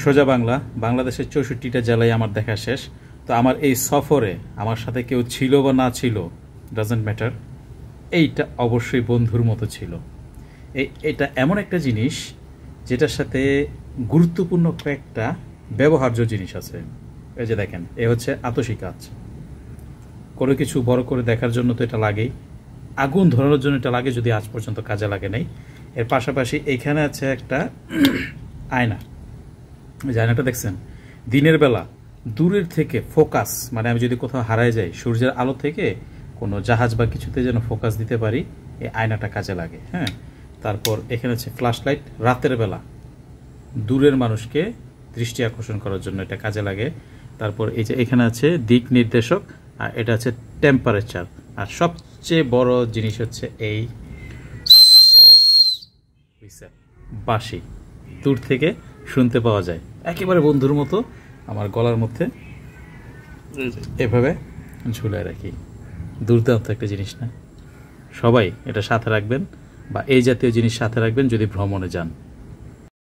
সোজা বাংলা, বাংলাদেশের 64টা জেলায় আমার দেখা শেষ। তো আমার এই সফরে আমার সাথে কেউ ছিল বা না ছিল, ডাজন্ট ম্যাটার, এইটা অবশ্যই বন্ধুর মতো ছিল। এটা এমন একটা জিনিস যেটার সাথে গুরুত্বপূর্ণ কয়েকটা ব্যবহার্য জিনিস আছে। এই যে দেখেন, এ হচ্ছে আতশী কাঁচ। কোনো কিছু বড় করে দেখার জন্য তো এটা লাগেই, আগুন ধরানোর জন্য এটা লাগে, যদি আজ পর্যন্ত কাজে লাগে নাই। এর পাশাপাশি এইখানে আছে একটা আয়না। যে আয়নাটা দেখছেন, দিনের বেলা দূরের থেকে ফোকাস, মানে আমি যদি কোথাও হারায় যাই, সূর্যের আলো থেকে কোনো জাহাজ বা কিছুতে যেন ফোকাস দিতে পারি, এই আয়নাটা কাজে লাগে। হ্যাঁ, তারপর এখানে আছে ফ্ল্যাশ লাইট, রাতের বেলা দূরের মানুষকে দৃষ্টি আকর্ষণ করার জন্য এটা কাজে লাগে। তারপর এই যে এখানে আছে দিক নির্দেশক, আর এটা আছে টেম্পারেচার। আর সবচেয়ে বড় জিনিস হচ্ছে এই বাঁশি, দূর থেকে শুনতে পাওয়া যায়, একেবারে বন্ধুর মতো আমার গলার মধ্যে এভাবে ঝুলায় রাখি। দুর্দান্ত একটা জিনিস না? সবাই এটা সাথে রাখবেন, বা এই জাতীয় জিনিস সাথে রাখবেন যদি ভ্রমণে যান।